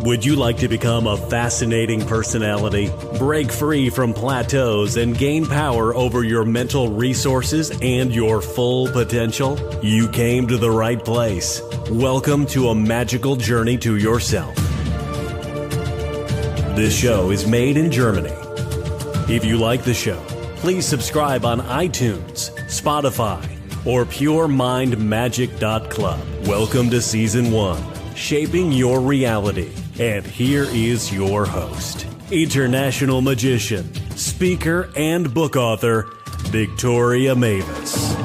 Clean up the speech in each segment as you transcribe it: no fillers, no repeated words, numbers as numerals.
Would you like to become a fascinating personality, break free from plateaus, and gain power over your mental resources and your full potential? You came to the right place. Welcome to a magical journey to yourself. This show is made in Germany. If you like the show, please subscribe on iTunes, Spotify, or puremindmagic.club. Welcome to Season 1, Shaping Your Reality. And here is your host, international magician, speaker, and book author, Victoria Mavis.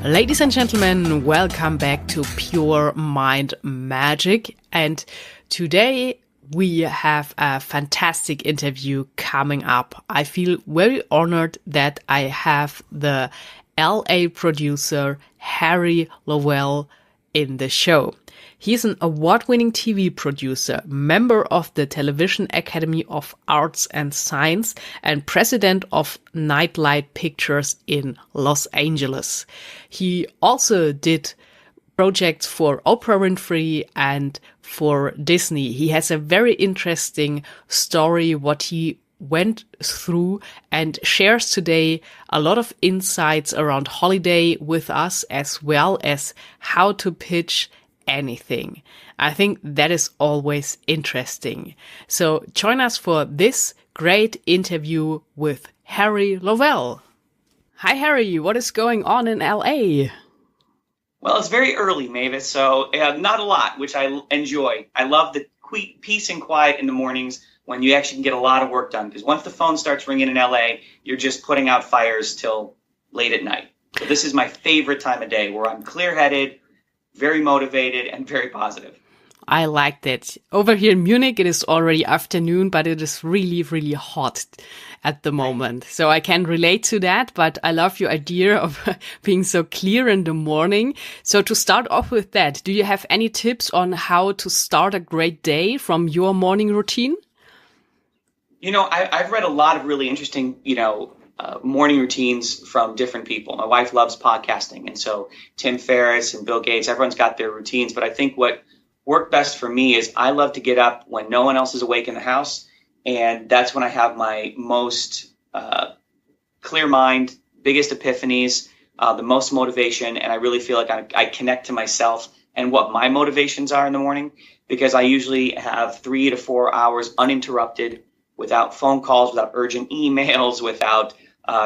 Ladies and gentlemen, welcome back to Pure Mind Magic. And today we have a fantastic interview coming up. I feel very honored that I have the LA producer Harry Lowell in the show. He's an award-winning TV producer, member of the Television Academy of Arts and Science, and president of Nightlight Pictures in Los Angeles. He also did projects for Oprah Winfrey and for Disney. He has a very interesting story, what he went through, and shares today a lot of insights around holiday with us, as well as how to pitch anything. I think that is always interesting. So join us for this great interview with Harry Lowell. Hi, Harry. What is going on in LA? Well, it's very early, Mavis, so not a lot, which I enjoy. I love the peace and quiet in the mornings when you actually can get a lot of work done. Because once the phone starts ringing in LA, you're just putting out fires till late at night. So this is my favorite time of day where I'm clear-headed, very motivated, and very positive. I liked it. Over here in Munich, it is already afternoon, but it is really, really hot at the moment. So I can relate to that, but I love your idea of being so clear in the morning. So to start off with that, do you have any tips on how to start a great day from your morning routine? You know, I've read a lot of really interesting, morning routines from different people. My wife loves podcasting, and so Tim Ferriss and Bill Gates, everyone's got their routines. But I think what worked best for me is I love to get up when no one else is awake in the house, and that's when I have my most clear mind, biggest epiphanies, the most motivation, and I really feel like I connect to myself and what my motivations are in the morning, because I usually have 3 to 4 hours uninterrupted, without phone calls, without urgent emails, without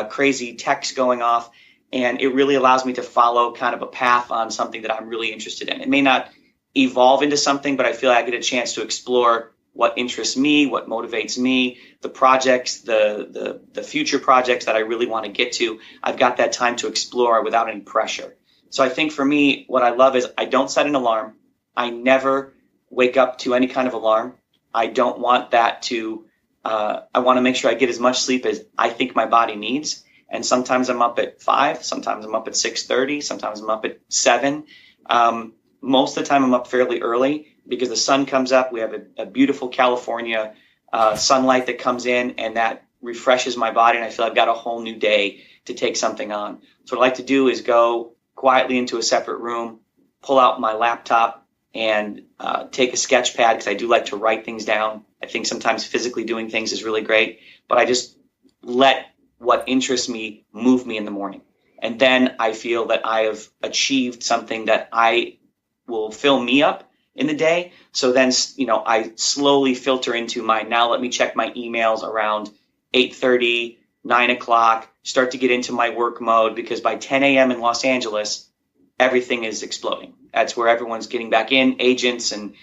crazy texts going off. And it really allows me to follow kind of a path on something that I'm really interested in. It may not evolve into something, but I feel like I get a chance to explore what interests me, what motivates me, the projects, the future projects that I really want to get to. I've got that time to explore without any pressure. So I think for me, what I love is I don't set an alarm. I never wake up to any kind of alarm. I don't want that to I want to make sure I get as much sleep as I think my body needs. And sometimes I'm up at 5, sometimes I'm up at 6:30, sometimes I'm up at 7. Most of the time I'm up fairly early because the sun comes up. We have a beautiful California sunlight that comes in, and that refreshes my body, and I feel I've got a whole new day to take something on. So what I like to do is go quietly into a separate room, pull out my laptop, and take a sketch pad, because I do like to write things down. I think sometimes physically doing things is really great, but I just let what interests me move me in the morning. And then I feel that I have achieved something that I will fill me up in the day. So then, I slowly filter into now let me check my emails around 8:30, 9 o'clock, start to get into my work mode, because by 10 a.m. in Los Angeles, everything is exploding. That's where everyone's getting back in, agents and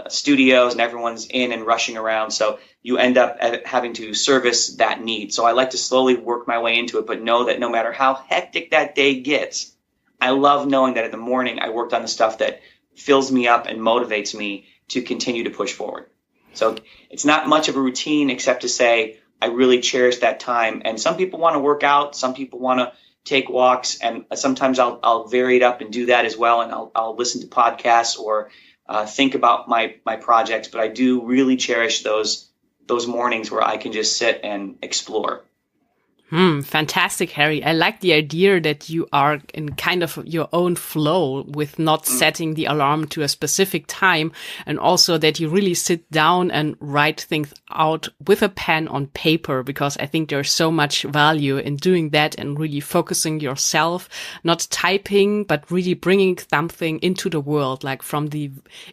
studios, and everyone's in and rushing around. So you end up having to service that need. So I like to slowly work my way into it, but know that no matter how hectic that day gets, I love knowing that in the morning I worked on the stuff that fills me up and motivates me to continue to push forward. So it's not much of a routine except to say I really cherish that time. And some people want to work out, some people want to take walks, and sometimes I'll vary it up and do that as well. And I'll listen to podcasts or think about my projects. But I do really cherish those mornings where I can just sit and explore. Fantastic, Harry. I like the idea that you are in kind of your own flow with not setting the alarm to a specific time, and also that you really sit down and write things out with a pen on paper, because I think there's so much value in doing that and really focusing yourself, not typing, but really bringing something into the world, like from the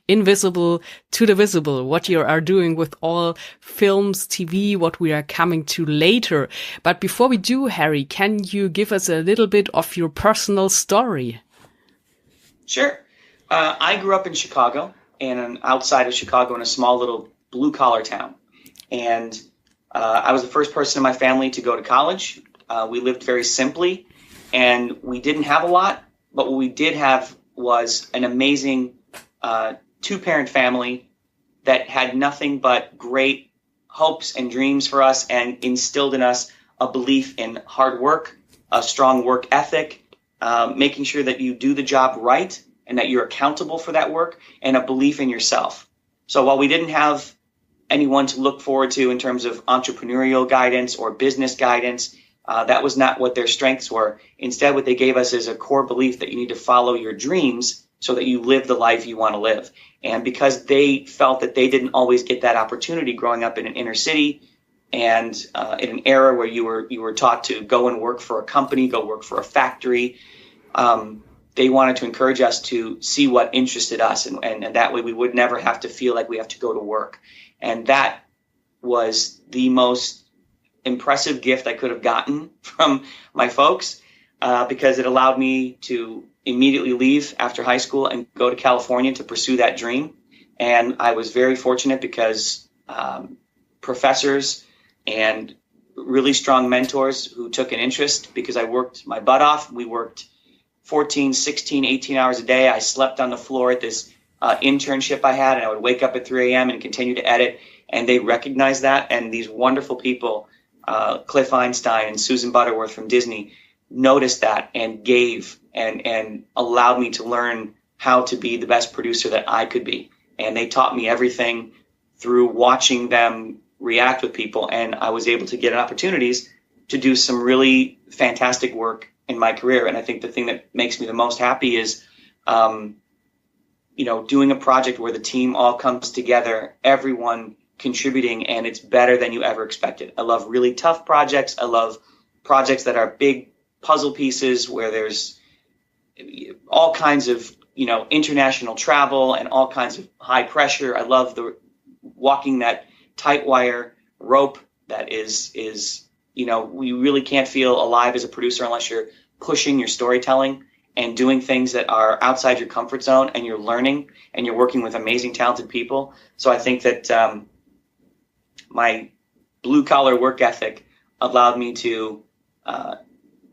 invisible to the visible, what you are doing with all films, TV, what we are coming to later. But before we do, Harry, can you give us a little bit of your personal story? Sure. I grew up in Chicago, and outside of Chicago in a small little blue-collar town. And I was the first person in my family to go to college. We lived very simply, and we didn't have a lot, but what we did have was an amazing two-parent family that had nothing but great hopes and dreams for us and instilled in us a belief in hard work, a strong work ethic, making sure that you do the job right and that you're accountable for that work, and a belief in yourself. So while we didn't have anyone to look forward to in terms of entrepreneurial guidance or business guidance, that was not what their strengths were. Instead, what they gave us is a core belief that you need to follow your dreams so that you live the life you want to live. And because they felt that they didn't always get that opportunity growing up in an inner city, and in an era where you were taught to go and work for a company, go work for a factory, they wanted to encourage us to see what interested us, and that way we would never have to feel like we have to go to work. And that was the most impressive gift I could have gotten from my folks, because it allowed me to immediately leave after high school and go to California to pursue that dream. And I was very fortunate because professors and really strong mentors who took an interest, because I worked my butt off. We worked 14, 16, 18 hours a day. I slept on the floor at this internship I had, and I would wake up at 3 a.m. and continue to edit. And they recognized that. And these wonderful people, Cliff Einstein and Susan Butterworth from Disney, noticed that and gave and allowed me to learn how to be the best producer that I could be. And they taught me everything through watching them react with people, and I was able to get opportunities to do some really fantastic work in my career. And I think the thing that makes me the most happy is, doing a project where the team all comes together, everyone contributing, and it's better than you ever expected. I love really tough projects. I love projects that are big puzzle pieces where there's all kinds of, international travel and all kinds of high pressure. I love walking that tight wire rope that is we really can't feel alive as a producer unless you're pushing your storytelling and doing things that are outside your comfort zone, and you're learning and you're working with amazing, talented people. So I think that my blue-collar work ethic allowed me to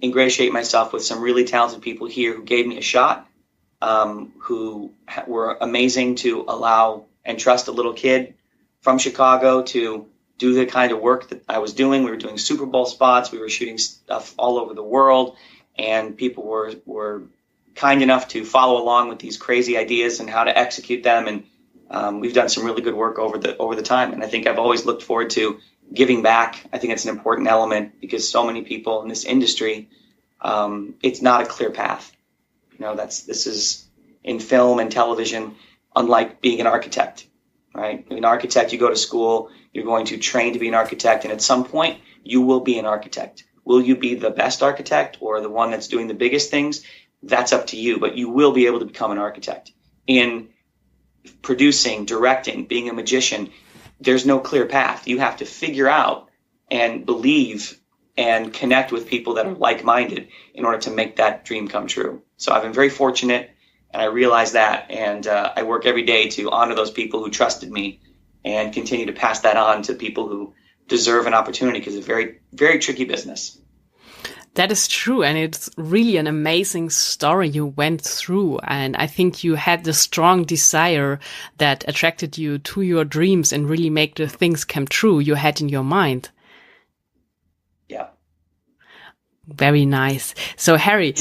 ingratiate myself with some really talented people here who gave me a shot, who were amazing to allow and trust a little kid from Chicago to do the kind of work that I was doing. We were doing Super Bowl spots. We were shooting stuff all over the world, and people were kind enough to follow along with these crazy ideas and how to execute them. And we've done some really good work over the time. And I think I've always looked forward to giving back. I think it's an important element because so many people in this industry, it's not a clear path. This is in film and television, unlike being an architect. Right? An architect, you go to school, you're going to train to be an architect, and at some point, you will be an architect. Will you be the best architect or the one that's doing the biggest things? That's up to you, but you will be able to become an architect. In producing, directing, being a magician, there's no clear path. You have to figure out and believe and connect with people that are like-minded in order to make that dream come true. So I've been very fortunate, and I realize that, and I work every day to honor those people who trusted me and continue to pass that on to people who deserve an opportunity, because it's a very, very tricky business. That is true. And it's really an amazing story you went through. And I think you had the strong desire that attracted you to your dreams and really make the things come true you had in your mind. Yeah. Very nice. So Harry,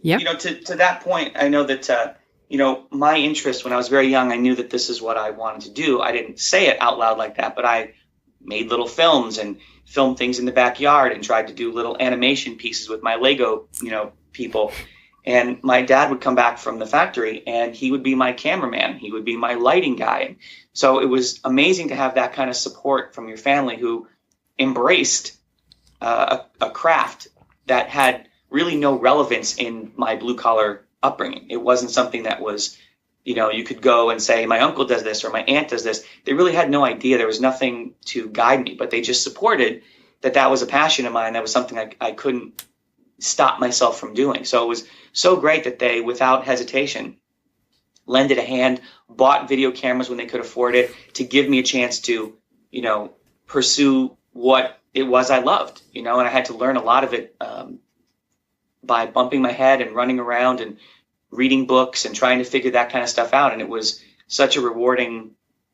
you know, to that point, I know that, you know, my interest when I was very young, I knew that this is what I wanted to do. I didn't say it out loud like that, but I made little films and filmed things in the backyard and tried to do little animation pieces with my Lego, you know, people. And my dad would come back from the factory and he would be my cameraman. He would be my lighting guy. And so it was amazing to have that kind of support from your family who embraced a craft that had really no relevance in my blue collar upbringing. It wasn't something that was, you know, you could go and say, my uncle does this or my aunt does this. They really had no idea. There was nothing to guide me, but they just supported that was a passion of mine. That was something I couldn't stop myself from doing. So it was so great that they, without hesitation, lended a hand, bought video cameras when they could afford it to give me a chance to, you know, pursue what it was I loved, you know, and I had to learn a lot of it by bumping my head and running around and reading books and trying to figure that kind of stuff out. And it was such a rewarding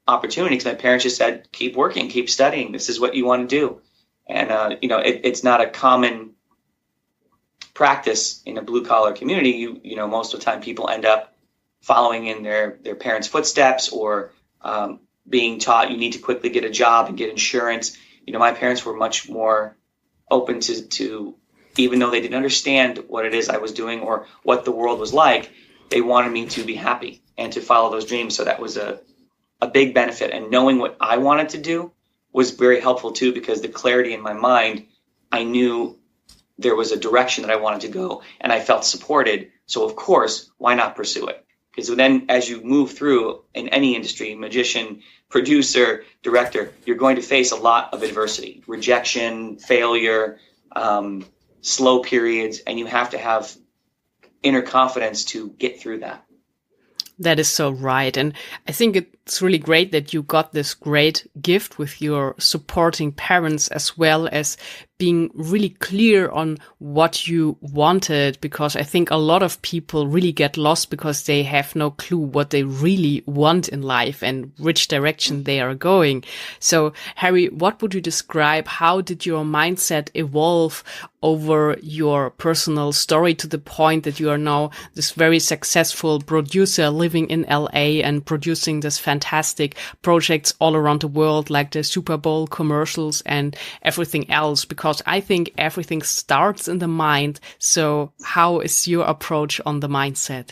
opportunity because my parents just said, keep working, keep studying. This is what you want to do. And, you know, it's not a common practice in a blue collar community. You know, most of the time people end up following in their parents' footsteps or being taught you need to quickly get a job and get insurance. You know, my parents were much more open to even though they didn't understand what it is I was doing or what the world was like, they wanted me to be happy and to follow those dreams. So that was a big benefit. And knowing what I wanted to do was very helpful too, because the clarity in my mind, I knew there was a direction that I wanted to go and I felt supported. So of course, why not pursue it? Because then as you move through in any industry, magician, producer, director, you're going to face a lot of adversity, rejection, failure, slow periods, and you have to have inner confidence to get through that. That is so right. And I think it's really great that you got this great gift with your supporting parents, as well as being really clear on what you wanted, because I think a lot of people really get lost because they have no clue what they really want in life and which direction they are going. So, Harry, what would you describe? How did your mindset evolve over your personal story to the point that you are now this very successful producer living in LA and producing this fantastic projects all around the world, like the Super Bowl commercials and everything else? Because I think everything starts in the mind. So how is your approach on the mindset?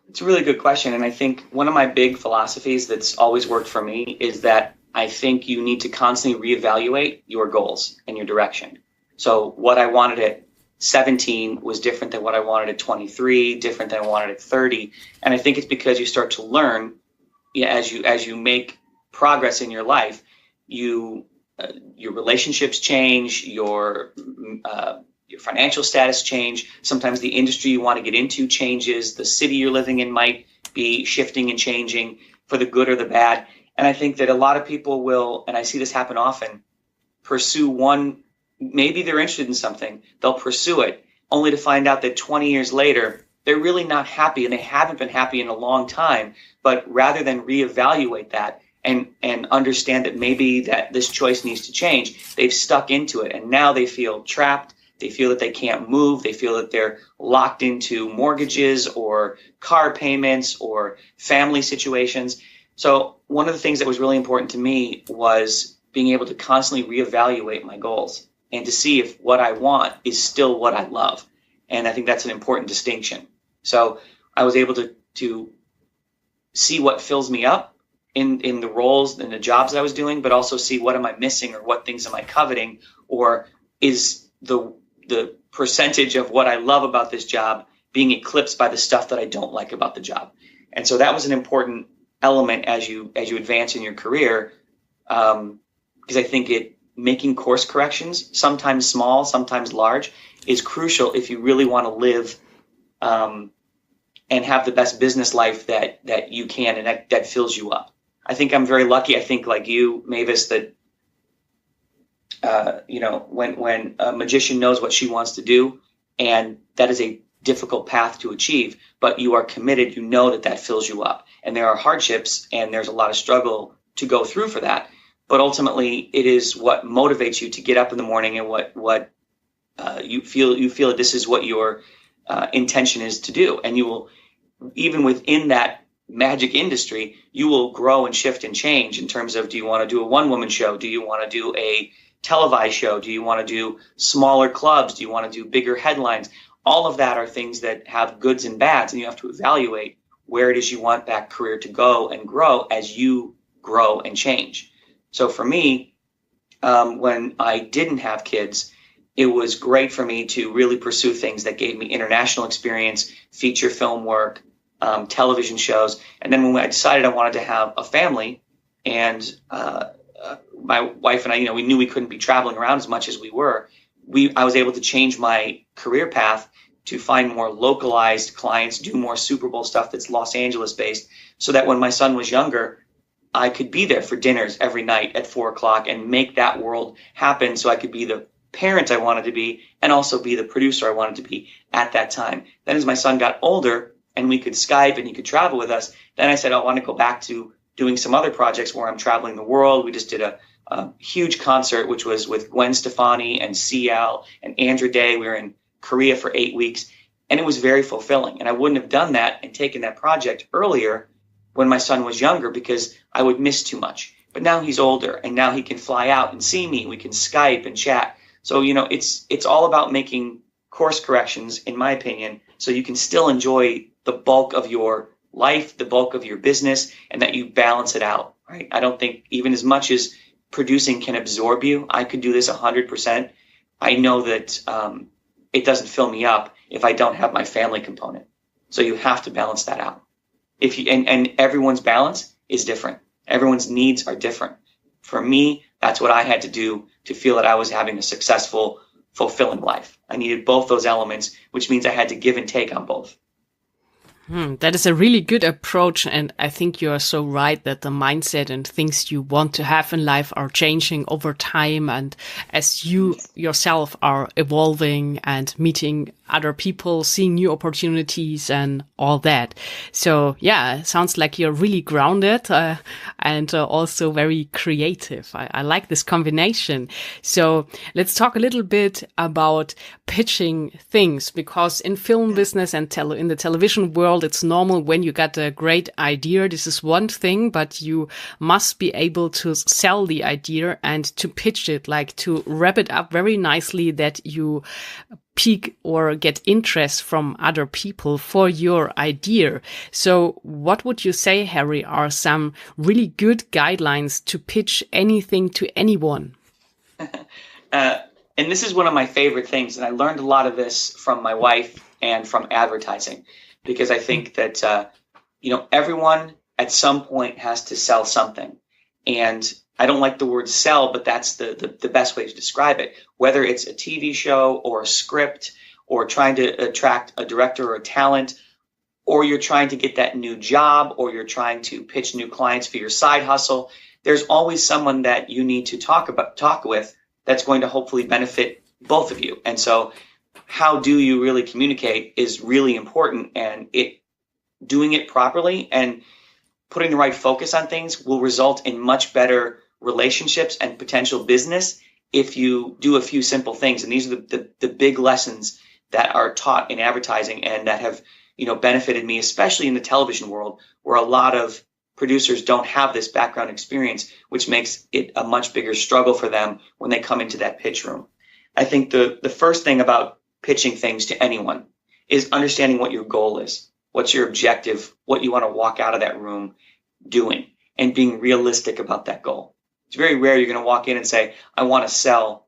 It's a really good question. And I think one of my big philosophies that's always worked for me is that I think you need to constantly reevaluate your goals and your direction. So what I wanted at 17 was different than what I wanted at 23, different than I wanted at 30. And I think it's because you start to learn, as you make progress in your life, your relationships change, your financial status change. Sometimes the industry you want to get into changes. The city you're living in might be shifting and changing for the good or the bad. And I think that a lot of people will, and I see this happen often, pursue one. Maybe they're interested in something. They'll pursue it only to find out that 20 years later, they're really not happy and they haven't been happy in a long time. But rather than reevaluate that and understand that maybe that this choice needs to change, they've stuck into it. And now they feel trapped. They feel that they can't move. They feel that they're locked into mortgages or car payments or family situations. So one of the things that was really important to me was being able to constantly reevaluate my goals and to see if what I want is still what I love. And I think that's an important distinction. So I was able to see what fills me up in the roles and the jobs that I was doing, but also see what am I missing or what things am I coveting, or is the percentage of what I love about this job being eclipsed by the stuff that I don't like about the job. And so that was an important element as you advance in your career, because I think making course corrections, sometimes small, sometimes large, is crucial if you really want to live and have the best business life that you can and that fills you up. I think I'm very lucky. I think like you, Mavis, that when a magician knows what she wants to do, and that is a difficult path to achieve, but you are committed, you know that fills you up. And there are hardships and there's a lot of struggle to go through for that. But ultimately, it is what motivates you to get up in the morning, and what you feel that this is what your intention is to do. And you will, even within that magic industry, you will grow and shift and change in terms of, do you want to do a one-woman show? Do you want to do a televised show? Do you want to do smaller clubs? Do you want to do bigger headlines? All of that are things that have goods and bads, and you have to evaluate where it is you want that career to go and grow as you grow and change. So for me, when I didn't have kids, it was great for me to really pursue things that gave me international experience, feature film work, television shows. And then when I decided I wanted to have a family, and my wife and I, we knew we couldn't be traveling around as much as we were, I was able to change my career path to find more localized clients, do more Super Bowl stuff that's Los Angeles based, so that when my son was younger, I could be there for dinners every night at 4:00 and make that world happen, so I could be the parent I wanted to be and also be the producer I wanted to be at that time. Then as my son got older and we could Skype and he could travel with us, then I said, I want to go back to doing some other projects where I'm traveling the world. We just did a huge concert, which was with Gwen Stefani and CL and Andra Day. We were in Korea for 8 weeks, and it was very fulfilling. And I wouldn't have done that and taken that project earlier when my son was younger, because I would miss too much. But now he's older, and now he can fly out and see me. We can Skype and chat. So, it's all about making course corrections, in my opinion, so you can still enjoy the bulk of your life, the bulk of your business, and that you balance it out, right? I don't think, even as much as producing can absorb you, I could do this 100%. I know that it doesn't fill me up if I don't have my family component. So you have to balance that out. And everyone's balance is different. Everyone's needs are different. For me, that's what I had to do to feel that I was having a successful, fulfilling life. I needed both those elements, which means I had to give and take on both. That is a really good approach. And I think you are so right that the mindset and things you want to have in life are changing over time. And as you yourself are evolving and meeting other people, seeing new opportunities and all that. So yeah, it sounds like you're really grounded and also very creative. I like this combination. So let's talk a little bit about pitching things, because in film business and in the television world, it's normal when you got a great idea. This is one thing, but you must be able to sell the idea and to pitch it, like to wrap it up very nicely that you pique or get interest from other people for your idea. So what would you say, Harry, are some really good guidelines to pitch anything to anyone? And this is one of my favorite things. And I learned a lot of this from my wife and from advertising, because I think that, everyone at some point has to sell something. And I don't like the word sell, but that's the best way to describe it. Whether it's a TV show or a script, or trying to attract a director or a talent, or you're trying to get that new job, or you're trying to pitch new clients for your side hustle, there's always someone that you need to talk with that's going to hopefully benefit both of you. And so how do you really communicate is really important, and doing it properly and putting the right focus on things will result in much better relationships and potential business if you do a few simple things. And these are the big lessons that are taught in advertising and that have, benefited me, especially in the television world, where a lot of producers don't have this background experience, which makes it a much bigger struggle for them when they come into that pitch room. I think the first thing about pitching things to anyone is understanding what your goal is. What's your objective? What you want to walk out of that room doing, and being realistic about that goal. It's very rare you're going to walk in and say, I want to sell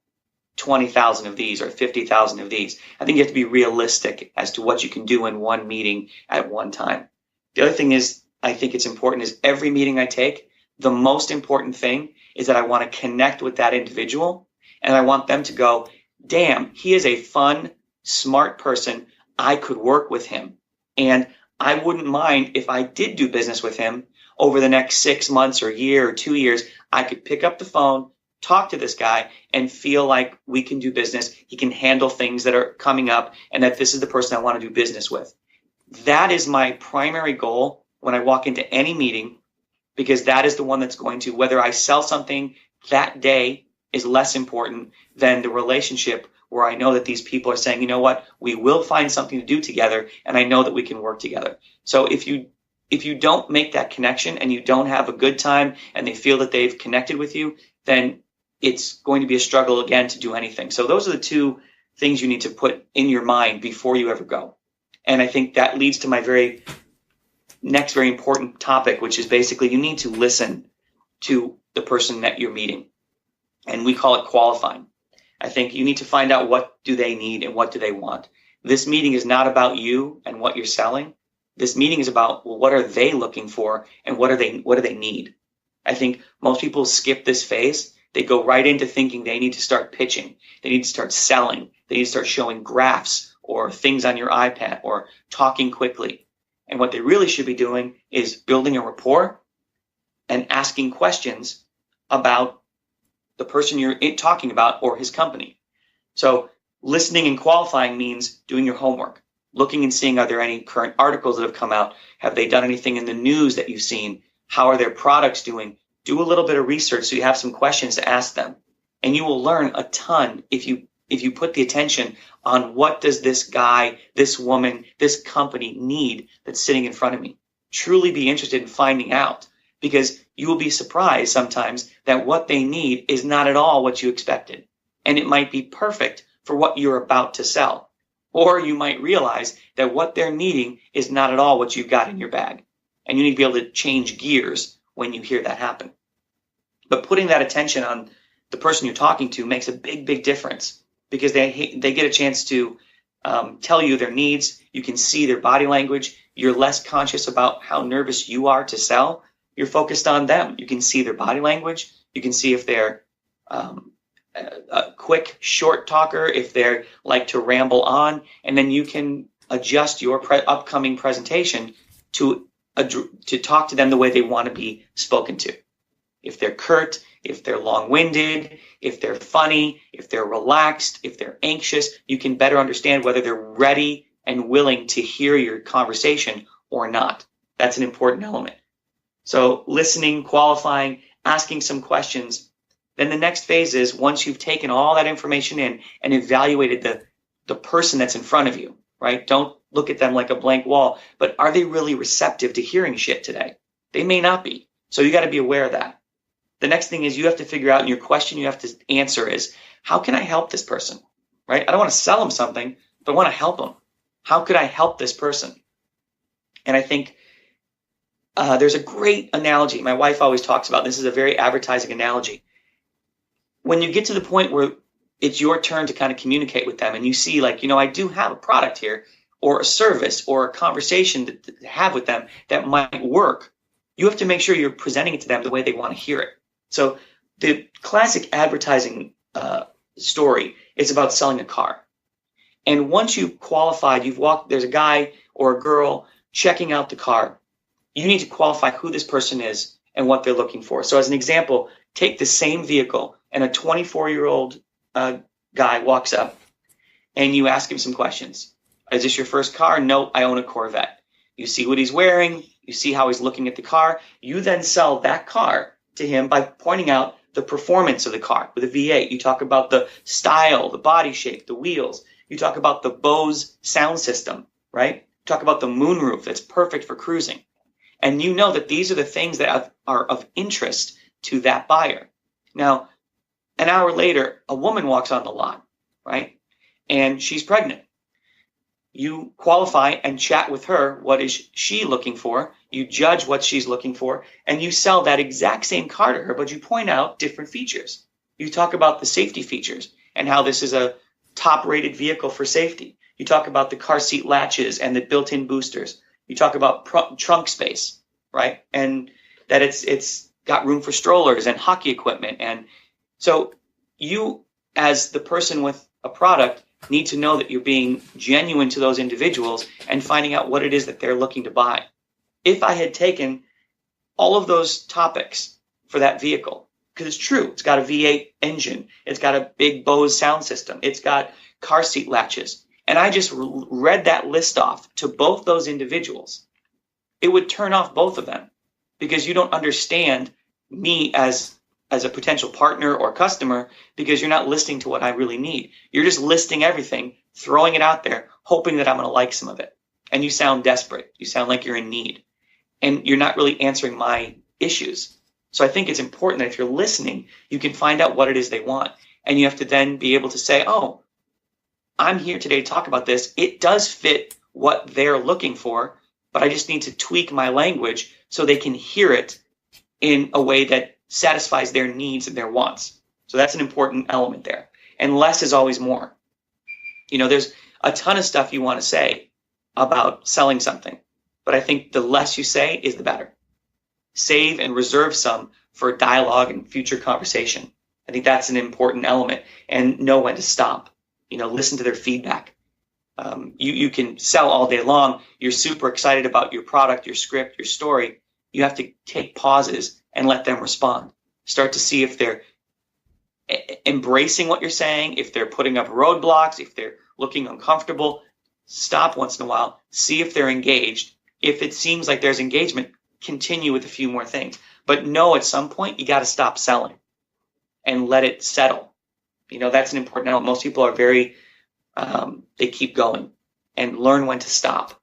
20,000 of these or 50,000 of these. I think you have to be realistic as to what you can do in one meeting at one time. The other thing is, I think it's important, is every meeting I take, the most important thing is that I want to connect with that individual, and I want them to go, damn, he is a fun, smart person. I could work with him. And I wouldn't mind if I did do business with him over the next 6 months or year or 2 years. I could pick up the phone, talk to this guy and feel like we can do business. He can handle things that are coming up, and that this is the person I want to do business with. That is my primary goal when I walk into any meeting, because that is the one that's going to, whether I sell something that day is less important than the relationship where I know that these people are saying, you know what, we will find something to do together, and I know that we can work together. So if you don't make that connection and you don't have a good time and they feel that they've connected with you, then it's going to be a struggle again to do anything. So those are the two things you need to put in your mind before you ever go. And I think that leads to my next very important topic, which is basically you need to listen to the person that you're meeting. And we call it qualifying. I think you need to find out what do they need and what do they want. This meeting is not about you and what you're selling. This meeting is about, well, what are they looking for and what do they need? I think most people skip this phase. They go right into thinking they need to start pitching. They need to start selling. They need to start showing graphs or things on your iPad or talking quickly. And what they really should be doing is building a rapport and asking questions about the person you're talking about or his company. So listening and qualifying means doing your homework, looking and seeing, are there any current articles that have come out? Have they done anything in the news that you've seen? How are their products doing? Do a little bit of research so you have some questions to ask them. And you will learn a ton if you put the attention on what does this guy, this woman, this company need that's sitting in front of me. Truly be interested in finding out, because you will be surprised sometimes that what they need is not at all what you expected. And it might be perfect for what you're about to sell. Or you might realize that what they're needing is not at all what you've got in your bag. And you need to be able to change gears when you hear that happen. But putting that attention on the person you're talking to makes a big, big difference, because they get a chance to tell you their needs. You can see their body language. You're less conscious about how nervous you are to sell. You're focused on them. You can see their body language. You can see if they're a quick, short talker, if they're like to ramble on, and then you can adjust your upcoming presentation to talk to them the way they want to be spoken to. If they're curt, if they're long-winded, if they're funny, if they're relaxed, if they're anxious, you can better understand whether they're ready and willing to hear your conversation or not. That's an important element. So listening, qualifying, asking some questions. Then the next phase is, once you've taken all that information in and evaluated the person that's in front of you, right? Don't look at them like a blank wall, but are they really receptive to hearing shit today? They may not be. So you got to be aware of that. The next thing is you have to figure out, and your question you have to answer is, how can I help this person, right? I don't want to sell them something, but I want to help them. How could I help this person? And I think there's a great analogy. My wife always talks about this. Is a very advertising analogy. When you get to the point where it's your turn to kind of communicate with them and you see, like, I do have a product here or a service or a conversation to have with them that might work, you have to make sure you're presenting it to them the way they want to hear it. So the classic advertising story is about selling a car. And once you've qualified, there's a guy or a girl checking out the car. You need to qualify who this person is and what they're looking for. So as an example, take the same vehicle and a 24-year-old guy walks up and you ask him some questions. Is this your first car? No, I own a Corvette. You see what he's wearing. You see how he's looking at the car. You then sell that car to him by pointing out the performance of the car with a V8. You talk about the style, the body shape, the wheels. You talk about the Bose sound system, right? You talk about the moonroof that's perfect for cruising. And you know that these are the things that are of interest to that buyer. Now, an hour later, a woman walks on the lot, right? And she's pregnant. You qualify and chat with her. What is she looking for? You judge what she's looking for, and you sell that exact same car to her, but you point out different features. You talk about the safety features and how this is a top-rated vehicle for safety. You talk about the car seat latches and the built-in boosters. You talk about trunk space, right? And that it's got room for strollers and hockey equipment. And so you, as the person with a product, need to know that you're being genuine to those individuals and finding out what it is that they're looking to buy. If I had taken all of those topics for that vehicle because it's true. It's got a V8 engine. It's got a big Bose sound system. It's got car seat latches. And I just read that list off to both those individuals. It would turn off both of them because you don't understand me as a potential partner or customer because you're not listening to what I really need. You're just listing everything, throwing it out there, hoping that I'm going to like some of it. And you sound desperate. You sound like you're in need. And you're not really answering my issues. So I think it's important that if you're listening, you can find out what it is they want. And you have to then be able to say, oh, I'm here today to talk about this. It does fit what they're looking for, but I just need to tweak my language so they can hear it in a way that satisfies their needs and their wants. So that's an important element there. And less is always more. There's a ton of stuff you want to say about selling something, but I think the less you say is the better. Save and reserve some for dialogue and future conversation. I think that's an important element, and know when to stop. Listen to their feedback. You can sell all day long. You're super excited about your product, your script, your story. You have to take pauses and let them respond. Start to see if they're embracing what you're saying, if they're putting up roadblocks, if they're looking uncomfortable. Stop once in a while. See if they're engaged. If it seems like there's engagement, continue with a few more things. But know at some point you got to stop selling and let it settle. That's an important element. Most people are very, they keep going and learn when to stop.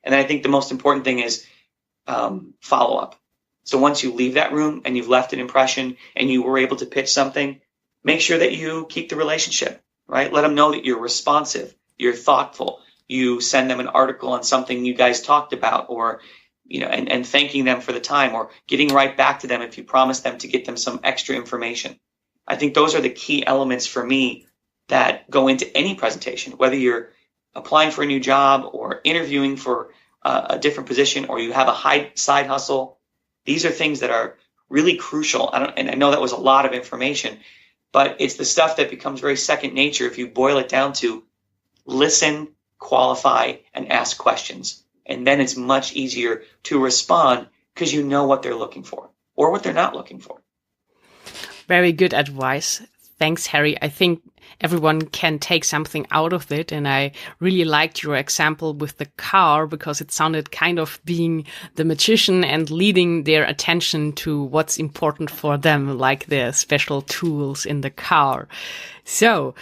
And then I think the most important thing is follow up. So once you leave that room and you've left an impression and you were able to pitch something, make sure that you keep the relationship, right? Let them know that you're responsive, you're thoughtful. You send them an article on something you guys talked about, or and thanking them for the time, or getting right back to them if you promise them to get them some extra information. I think those are the key elements for me that go into any presentation, whether you're applying for a new job or interviewing for a different position, or you have a high side hustle. These are things that are really crucial. And I know that was a lot of information, but it's the stuff that becomes very second nature if you boil it down to listen, qualify, and ask questions. And then it's much easier to respond because you know what they're looking for or what they're not looking for. Very good advice. Thanks, Harry. I think everyone can take something out of it. And I really liked your example with the car because it sounded kind of being the magician and leading their attention to what's important for them, like the special tools in the car. So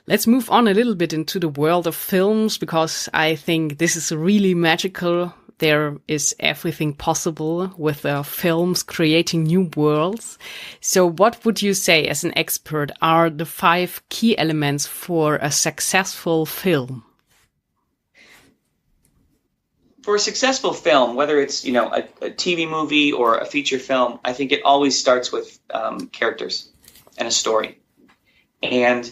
let's move on a little bit into the world of films, because I think this is really magical. There is everything possible with films creating new worlds. So what would you say as an expert are the 5 key elements for a successful film? For a successful film, whether it's a TV movie or a feature film, I think it always starts with characters and a story. And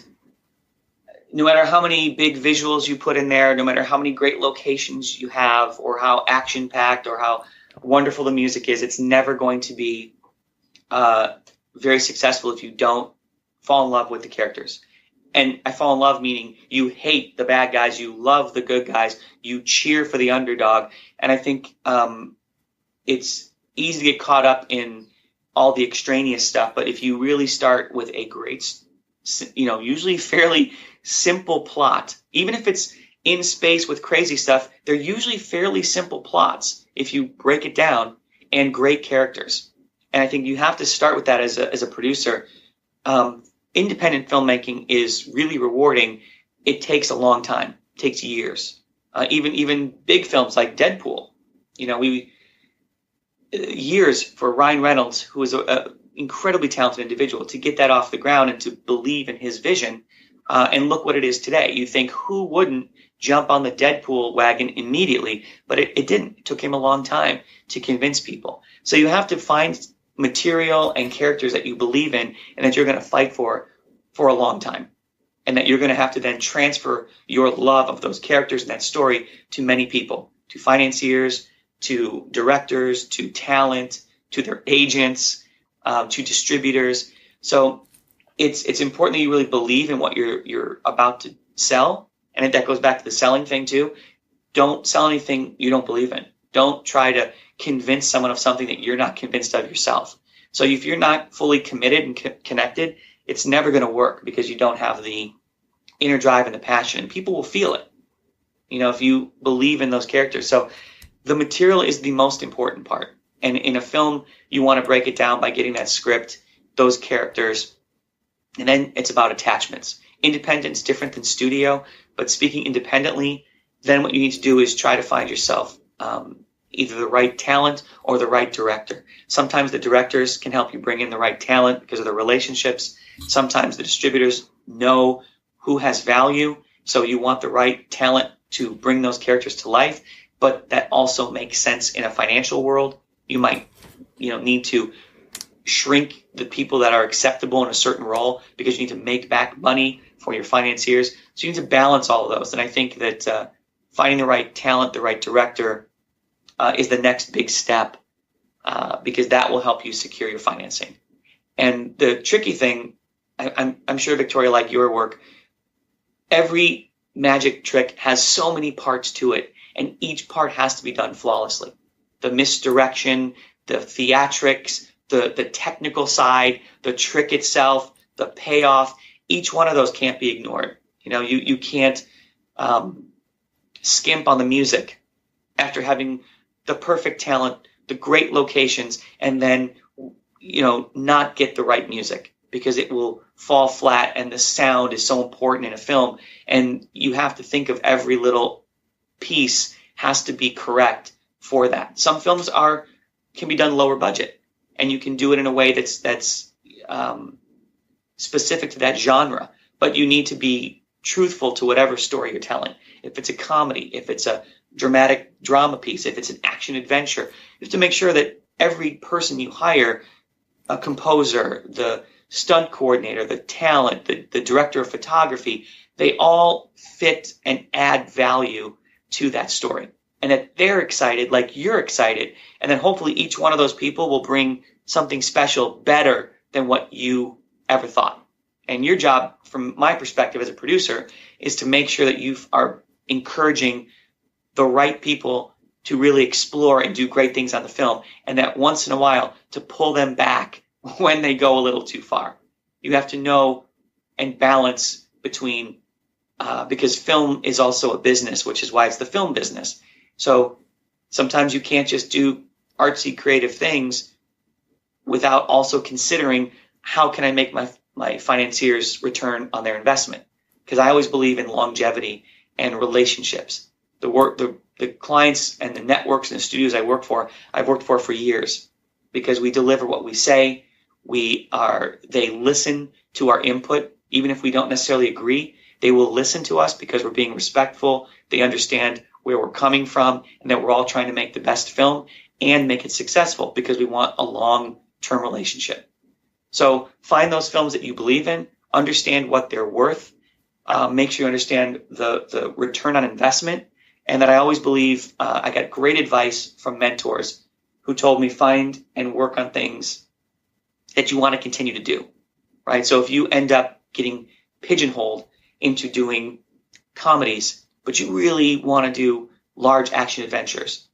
no matter how many big visuals you put in there, no matter how many great locations you have, or how action-packed or how wonderful the music is, it's never going to be very successful if you don't fall in love with the characters. And I fall in love meaning you hate the bad guys, you love the good guys, you cheer for the underdog. And I think it's easy to get caught up in all the extraneous stuff, but if you really start with a great, usually fairly simple plot, even if it's in space with crazy stuff, they're usually fairly simple plots if you break it down, and great characters. And I think you have to start with that as a producer. Independent filmmaking is really rewarding. It takes a long time. It takes years. Even big films like Deadpool, years for Ryan Reynolds, who is an incredibly talented individual, to get that off the ground and to believe in his vision. And look what it is today. You think, who wouldn't jump on the Deadpool wagon immediately? But it didn't. It took him a long time to convince people. So you have to find material and characters that you believe in and that you're going to fight for a long time. And that you're going to have to then transfer your love of those characters and that story to many people, to financiers, to directors, to talent, to their agents, to distributors. So it's important that you really believe in what you're about to sell. And that goes back to the selling thing too. Don't sell anything you don't believe in. Don't try to convince someone of something that you're not convinced of yourself. So if you're not fully committed and connected, it's never going to work because you don't have the inner drive and the passion, and people will feel it, if you believe in those characters. So the material is the most important part. And in a film, you want to break it down by getting that script, those characters, and then it's about attachments. Independent's different than studio, but speaking independently, then what you need to do is try to find yourself either the right talent or the right director. Sometimes the directors can help you bring in the right talent because of the relationships. Sometimes the distributors know who has value, so you want the right talent to bring those characters to life, but that also makes sense in a financial world. You might need to shrink the people that are acceptable in a certain role because you need to make back money for your financiers. So you need to balance all of those. And I think that finding the right talent, the right director is the next big step because that will help you secure your financing. And the tricky thing, I'm sure, Victoria, like your work, every magic trick has so many parts to it, and each part has to be done flawlessly. The misdirection, the theatrics, the technical side, the trick itself, the payoff, each one of those can't be ignored. You can't skimp on the music after having the perfect talent, the great locations, and then, not get the right music because it will fall flat, and the sound is so important in a film. And you have to think of every little piece has to be correct for that. Some films can be done lower budget, and you can do it in a way that's specific to that genre, but you need to be truthful to whatever story you're telling. If it's a comedy, if it's a dramatic drama piece, if it's an action adventure, you have to make sure that every person you hire, a composer, the stunt coordinator, the talent, the director of photography, they all fit and add value to that story. And that they're excited like you're excited. And then hopefully each one of those people will bring something special better than what you ever thought. And your job, from my perspective as a producer, is to make sure that you are encouraging the right people to really explore and do great things on the film, and that once in a while to pull them back when they go a little too far. You have to know and balance between, because film is also a business, which is why it's the film business. So sometimes you can't just do artsy, creative things without also considering how can I make my financiers return on their investment. Because I always believe in longevity and relationships. The clients and the networks and the studios I've worked for years, because we deliver what we say. They listen to our input, even if we don't necessarily agree. They will listen to us because we're being respectful. They understand where we're coming from and that we're all trying to make the best film and make it successful because we want a long-term relationship. So find those films that you believe in, understand what they're worth, make sure you understand the return on investment, and that I always believe I got great advice from mentors who told me find and work on things that you want to continue to do, right? So if you end up getting pigeonholed into doing comedies, but you really want to do large action adventures,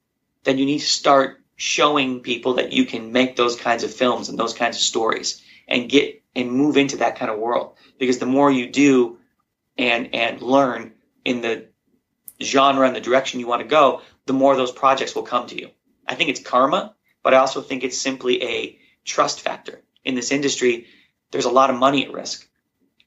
then you need to start showing people that you can make those kinds of films and those kinds of stories and get and move into that kind of world. Because the more you do and learn in the genre and the direction you want to go, the more those projects will come to you. I think it's karma, but I also think it's simply a trust factor. In this industry, there's a lot of money at risk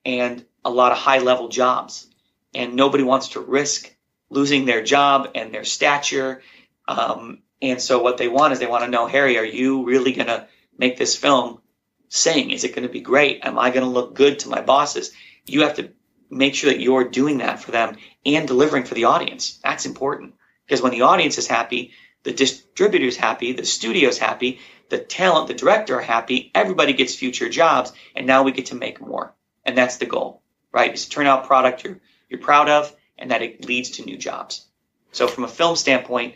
and a lot of high-level jobs, and nobody wants to risk losing their job and their stature. And so what they want is they want to know, Harry, are you really going to make this film sing? Is it going to be great? Am I going to look good to my bosses? You have to make sure that you're doing that for them and delivering for the audience. That's important, because when the audience is happy, the distributor's happy, the studio's happy, the talent, the director are happy, everybody gets future jobs, and now we get to make more. And that's the goal, right? Is to turn out product you're proud of, and that it leads to new jobs. So from a film standpoint,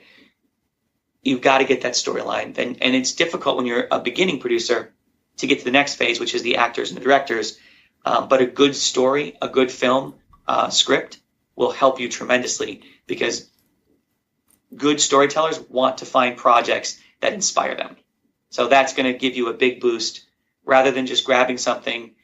you've got to get that storyline. And it's difficult when you're a beginning producer to get to the next phase, which is the actors and the directors. But a good story, a good film script will help you tremendously, because good storytellers want to find projects that inspire them. So that's going to give you a big boost rather than just grabbing something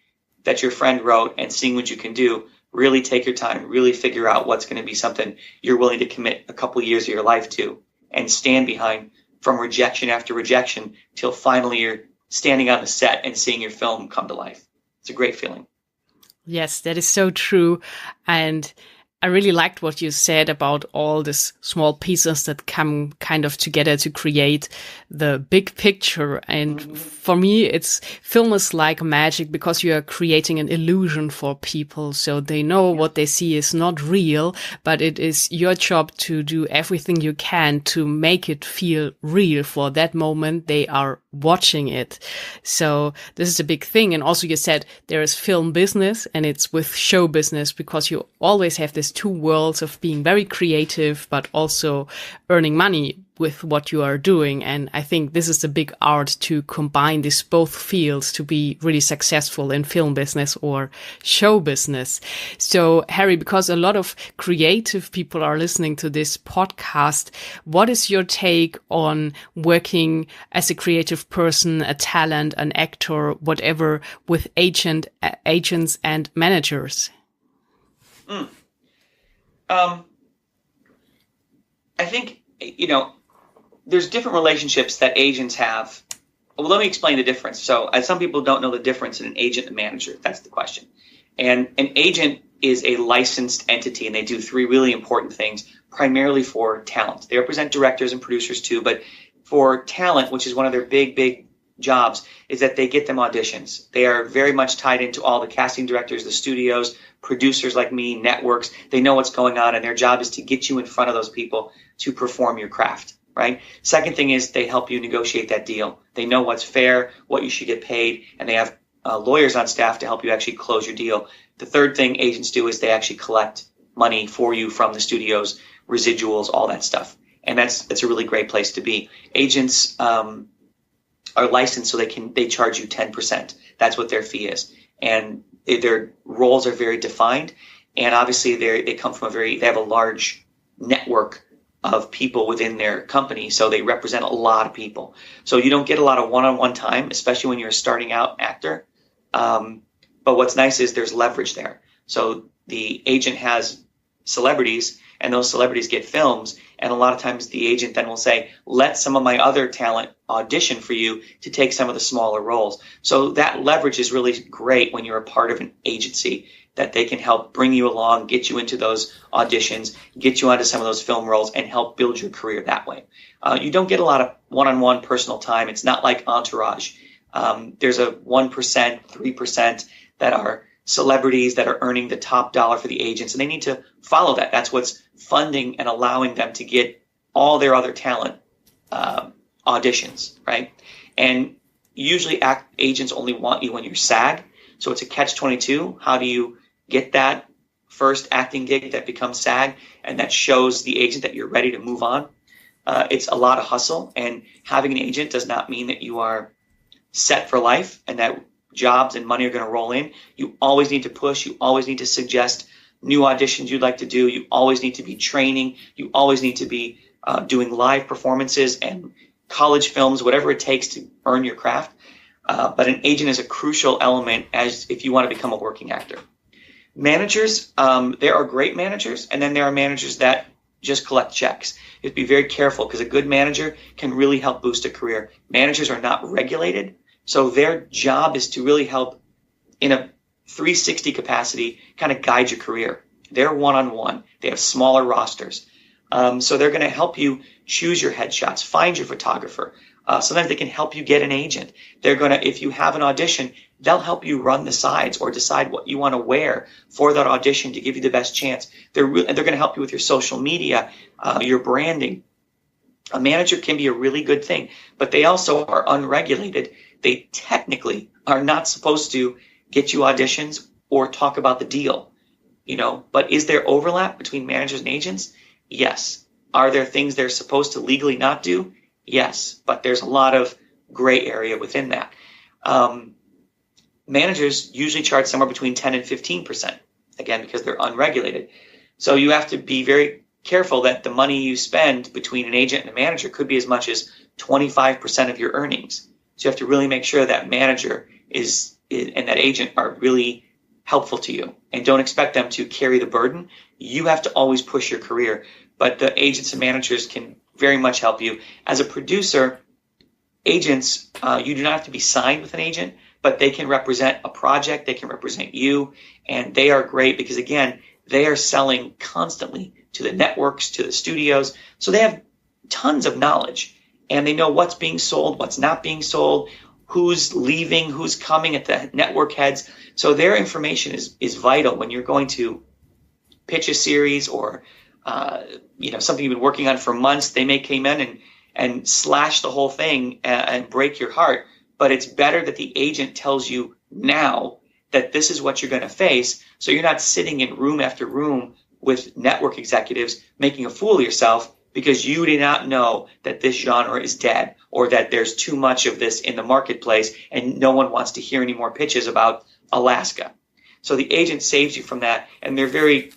that your friend wrote and seeing what you can do. Really take your time, really figure out what's going to be something you're willing to commit a couple years of your life to and stand behind from rejection after rejection till finally you're standing on the set and seeing your film come to life. It's a great feeling. Yes, that is so true. And I really liked what you said about all these small pieces that come kind of together to create the big picture. And for me, film is like magic because you are creating an illusion for people. So they know what they see is not real, but it is your job to do everything you can to make it feel real for that moment they are watching it. So this is a big thing. And also you said there is film business and it's with show business because you always have this two worlds of being very creative, but also earning money with what you are doing. And I think this is the big art to combine these both fields to be really successful in film business or show business. So Harry, because a lot of creative people are listening to this podcast, what is your take on working as a creative person, a talent, an actor, whatever, with agents and managers? I think, there's different relationships that agents have. Well, let me explain the difference. So some people don't know the difference in an agent and manager. That's the question. And an agent is a licensed entity, and they do three really important things, primarily for talent. They represent directors and producers too, but for talent, which is one of their big jobs, is that they get them auditions. They are very much tied into all the casting directors, the studios, producers like me, networks. They know what's going on, and their job is to get you in front of those people to perform your craft, right? Second thing is they help you negotiate that deal. They know what's fair, what you should get paid, and they have lawyers on staff to help you actually close your deal. The third thing agents do is they actually collect money for you from the studios, residuals, all that stuff. And that's a really great place to be. Agents are licensed so they charge you 10%. That's what their fee is. And their roles are very defined. And obviously they come from they have a large network of people within their company. So they represent a lot of people. So you don't get a lot of one-on-one time, especially when you're a starting out actor. But what's nice is there's leverage there. So the agent has celebrities, and those celebrities get films. And a lot of times the agent then will say, let some of my other talent audition for you to take some of the smaller roles. So that leverage is really great when you're a part of an agency, that they can help bring you along, get you into those auditions, get you onto some of those film roles, and help build your career that way. You don't get a lot of one-on-one personal time. It's not like Entourage. There's a 1%, 3% that are celebrities that are earning the top dollar for the agents, and they need to follow that. That's what's funding and allowing them to get all their other talent auditions, right? And usually agents only want you when you're SAG, so it's a catch-22. How do you get that first acting gig that becomes SAG and that shows the agent that you're ready to move on? It's a lot of hustle, and having an agent does not mean that you are set for life and that jobs and money are going to roll in. You always need to push. You always need to suggest new auditions you'd like to do. You always need to be training. You always need to be doing live performances and college films, whatever it takes to earn your craft. But an agent is a crucial element as if you want to become a working actor. Managers, there are great managers, and then there are managers that just collect checks. You have to be very careful because a good manager can really help boost a career. Managers are not regulated, so their job is to really help in a 360 capacity kind of guide your career. They're one-on-one. They have smaller rosters. So they're going to help you choose your headshots, find your photographer. Sometimes they can help you get an agent. They're going to, if you have an audition, they'll help you run the sides or decide what you want to wear for that audition to give you the best chance. They're going to help you with your social media, your branding. A manager can be a really good thing, but they also are unregulated. They technically are not supposed to get you auditions or talk about the deal, but is there overlap between managers and agents? Yes. Are there things they're supposed to legally not do? Yes, but there's a lot of gray area within that. Managers usually charge somewhere between 10 and 15%, again, because they're unregulated. So you have to be very careful that the money you spend between an agent and a manager could be as much as 25% of your earnings. So you have to really make sure that manager and that agent are really helpful to you, and don't expect them to carry the burden. You have to always push your career, but the agents and managers can very much help you. As a producer, agents, you do not have to be signed with an agent, but they can represent a project, they can represent you, and they are great because, again, they are selling constantly to the networks, to the studios, so they have tons of knowledge, and they know what's being sold, what's not being sold, who's leaving, who's coming at the network heads. So their information is vital when you're going to pitch a series or something you've been working on for months. They may come in and slash the whole thing and break your heart. But it's better that the agent tells you now that this is what you're going to face, so you're not sitting in room after room with network executives making a fool of yourself because you did not know that this genre is dead or that there's too much of this in the marketplace and no one wants to hear any more pitches about Alaska. So the agent saves you from that, and they're very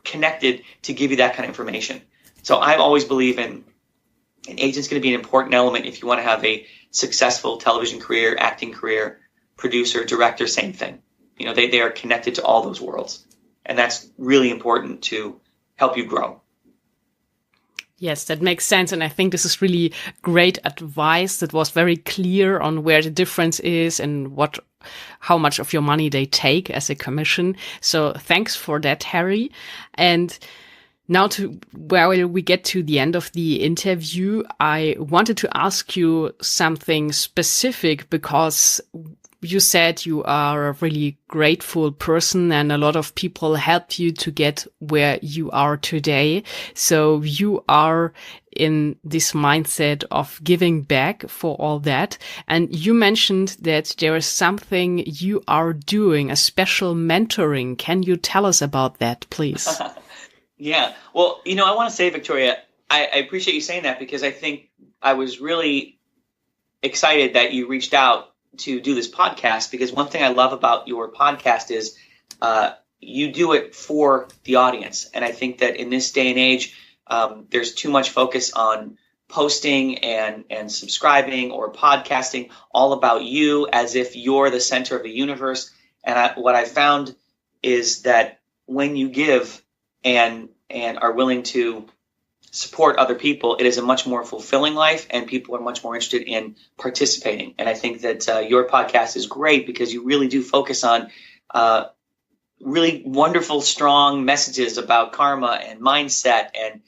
connected to give you that kind of information. So I always believe an agent's going to be an important element if you want to have a successful television career, acting career, producer, director, same thing. They are connected to all those worlds, and that's really important to help you grow. Yes, that makes sense. And I think this is really great advice that was very clear on where the difference is and how much of your money they take as a commission. So thanks for that, Harry. And now where we get to the end of the interview, I wanted to ask you something specific because you said you are a really grateful person and a lot of people helped you to get where you are today. So you are in this mindset of giving back for all that. And you mentioned that there is something you are doing, a special mentoring. Can you tell us about that, please? Yeah. Well, I want to say, Victoria, I appreciate you saying that because I think I was really excited that you reached out to do this podcast, because one thing I love about your podcast is you do it for the audience. And I think that in this day and age, there's too much focus on posting and subscribing or podcasting all about you as if you're the center of the universe. And what I found is that when you give and are willing to support other people, it is a much more fulfilling life, and people are much more interested in participating. And I think that your podcast is great because you really do focus on really wonderful, strong messages about karma and mindset, and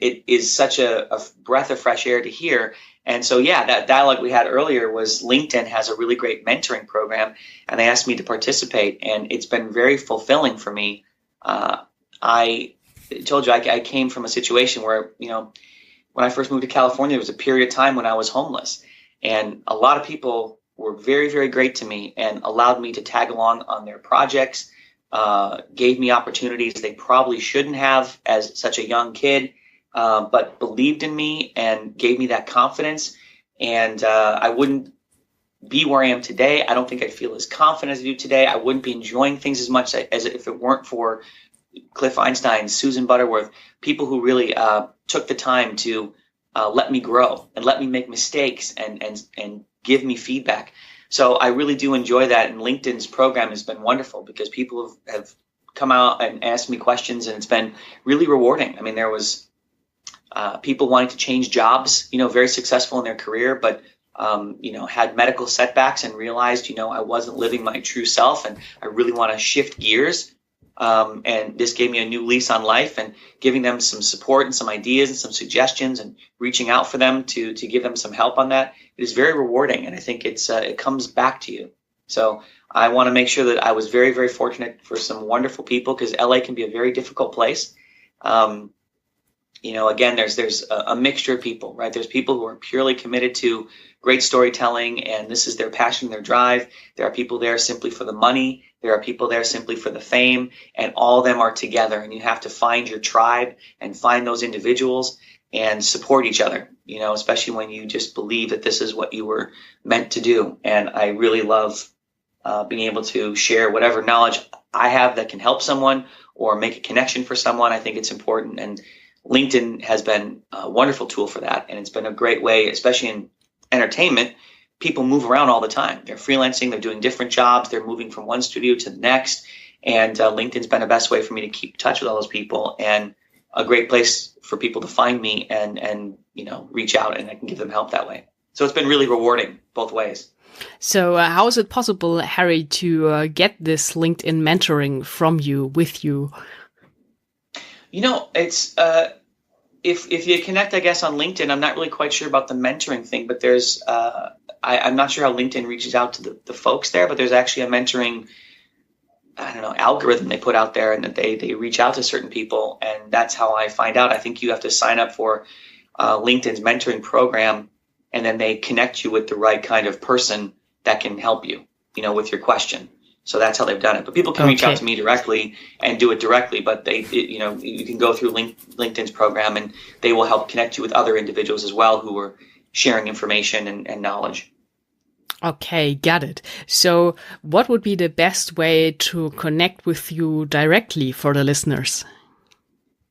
it is such a breath of fresh air to hear. And so, yeah, that dialogue we had earlier was LinkedIn has a really great mentoring program, and they asked me to participate, and it's been very fulfilling for me. I told you I came from a situation where, when I first moved to California, there was a period of time when I was homeless, and a lot of people were very, very great to me and allowed me to tag along on their projects, gave me opportunities they probably shouldn't have as such a young kid, but believed in me and gave me that confidence. And I wouldn't be where I am today. I don't think I'd feel as confident as I do today. I wouldn't be enjoying things as much as if it weren't for Cliff Einstein, Susan Butterworth, people who really took the time to let me grow and let me make mistakes and give me feedback. So I really do enjoy that. And LinkedIn's program has been wonderful because people have come out and asked me questions, and it's been really rewarding. I mean, there was people wanting to change jobs, very successful in their career, but had medical setbacks and realized, I wasn't living my true self, and I really want to shift gears. And this gave me a new lease on life, and giving them some support and some ideas and some suggestions and reaching out for them to give them some help on that. It is very rewarding. And I think it comes back to you. So I want to make sure that I was very, very fortunate for some wonderful people, because LA can be a very difficult place. Again, there's a mixture of people, right? There's people who are purely committed to great storytelling, and this is their passion, their drive. There are people there simply for the money. There are people there simply for the fame, and all of them are together. And you have to find your tribe and find those individuals and support each other, especially when you just believe that this is what you were meant to do. And I really love being able to share whatever knowledge I have that can help someone or make a connection for someone. I think it's important. And LinkedIn has been a wonderful tool for that. And it's been a great way, especially in entertainment. People move around all the time. They're freelancing, they're doing different jobs, they're moving from one studio to the next. And LinkedIn's been the best way for me to keep in touch with all those people, and a great place for people to find me and reach out, and I can give them help that way. So it's been really rewarding both ways. So how is it possible, Harry, to get this LinkedIn mentoring from you, with you? It's if you connect, I guess, on LinkedIn. I'm not really quite sure about the mentoring thing, but there's I'm not sure how LinkedIn reaches out to the folks there, but there's actually a mentoring, algorithm they put out there, and that they reach out to certain people, and that's how I find out. I think you have to sign up for LinkedIn's mentoring program, and then they connect you with the right kind of person that can help you, with your question. So that's how they've done it. But people can reach out to me directly and do it directly, but you can go through LinkedIn's program, and they will help connect you with other individuals as well who are sharing information and knowledge. Okay, got it. So what would be the best way to connect with you directly for the listeners?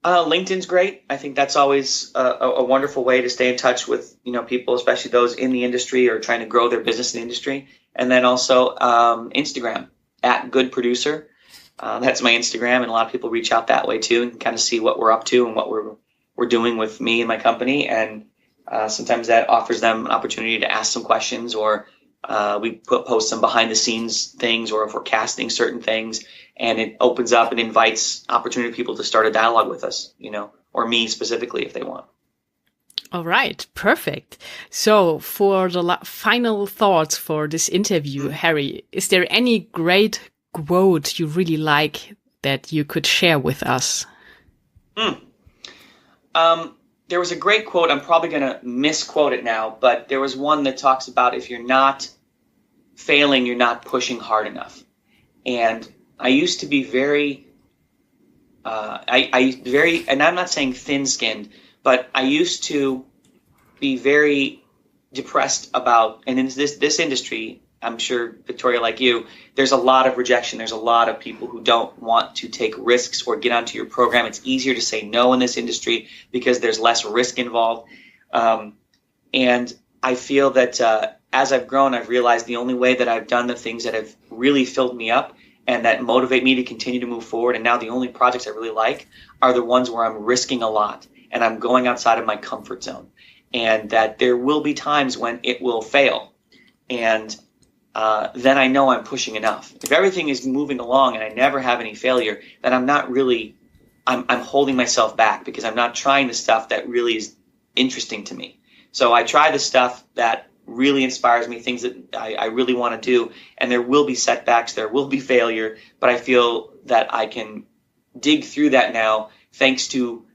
LinkedIn's great. I think that's always a wonderful way to stay in touch with, people, especially those in the industry or trying to grow their business in the industry. And then also Instagram, @GoodProducer. That's my Instagram, and a lot of people reach out that way too, and can kind of see what we're up to and what we're doing with me and my company. And sometimes that offers them an opportunity to ask some questions, or we post some behind the scenes things, or if we're casting certain things, and it opens up and invites opportunity for people to start a dialogue with us, or me specifically if they want. All right, perfect. So for the final thoughts for this interview, Harry, is there any great quote you really like that you could share with us? There was a great quote. I'm probably going to misquote it now, but there was one that talks about, if you're not failing, you're not pushing hard enough. And I used to be very, and I'm not saying thin-skinned, but I used to be very depressed about, and in this industry, I'm sure, Victoria, like you, there's a lot of rejection. There's a lot of people who don't want to take risks or get onto your program. It's easier to say no in this industry because there's less risk involved. And I feel that as I've grown, I've realized the only way that I've done the things that have really filled me up and that motivate me to continue to move forward, and now the only projects I really like are the ones where I'm risking a lot and I'm going outside of my comfort zone, and that there will be times when it will fail. And then I know I'm pushing enough. If everything is moving along and I never have any failure, then I'm not really, I'm holding myself back because I'm not trying the stuff that really is interesting to me. So I try the stuff that really inspires me, things that I really want to do, and there will be setbacks, there will be failure, but I feel that I can dig through that now thanks to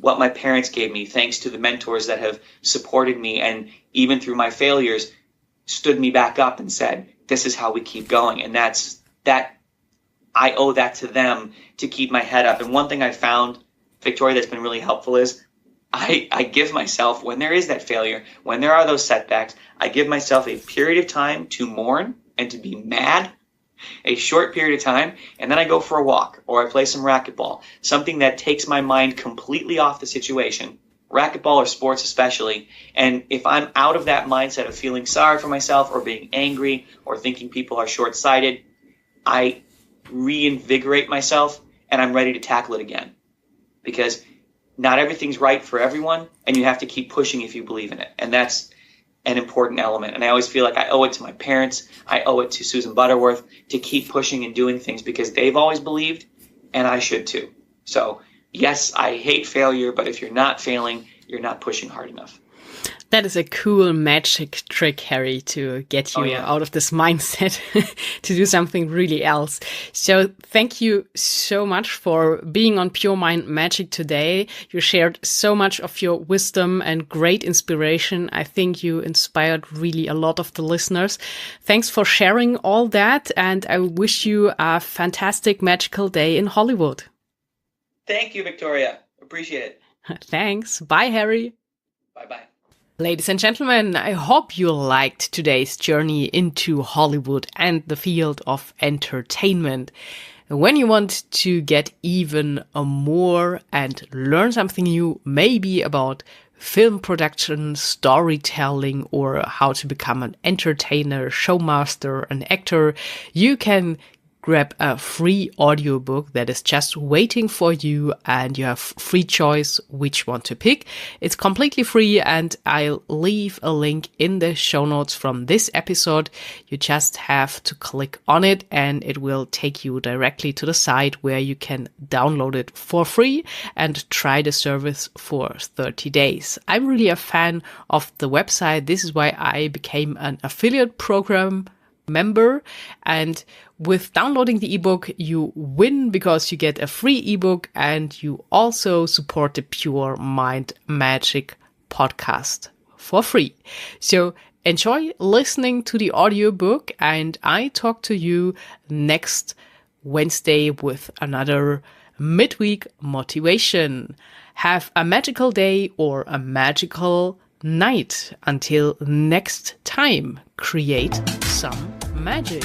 what my parents gave me, thanks to the mentors that have supported me, and even through my failures, stood me back up and said, this is how we keep going. And I owe that to them to keep my head up. And one thing I found, Victoria, that's been really helpful is I give myself, when there is that failure, when there are those setbacks, I give myself a period of time to mourn and to be mad, a short period of time, and then I go for a walk or I play some racquetball, something that takes my mind completely off the situation, racquetball or sports especially. And if I'm out of that mindset of feeling sorry for myself or being angry or thinking people are short-sighted, I reinvigorate myself and I'm ready to tackle it again. Because not everything's right for everyone, and you have to keep pushing if you believe in it. And that's an important element. And I always feel like I owe it to my parents, I owe it to Susan Butterworth to keep pushing and doing things because they've always believed, and I should too. So yes, I hate failure, but if you're not failing, you're not pushing hard enough. That is a cool magic trick, Harry, to get you out of this mindset to do something really else. So thank you so much for being on Pure Mind Magic today. You shared so much of your wisdom and great inspiration. I think you inspired really a lot of the listeners. Thanks for sharing all that, and I wish you a fantastic, magical day in Hollywood. Thank you, Victoria. Appreciate it. Thanks. Bye, Harry. Bye-bye. Ladies and gentlemen, I hope you liked today's journey into Hollywood and the field of entertainment. When you want to get even more and learn something new, maybe about film production, storytelling, or how to become an entertainer, showmaster, an actor, you can grab a free audiobook that is just waiting for you, and you have free choice which one to pick. It's completely free, and I'll leave a link in the show notes from this episode. You just have to click on it and it will take you directly to the site where you can download it for free and try the service for 30 days. I'm really a fan of the website. This is why I became an affiliate program member, and with downloading the ebook, you win because you get a free ebook and you also support the Pure Mind Magic podcast for free. So enjoy listening to the audiobook, and I talk to you next Wednesday with another midweek motivation. Have a magical day or a magical night. Until next time, create some magic.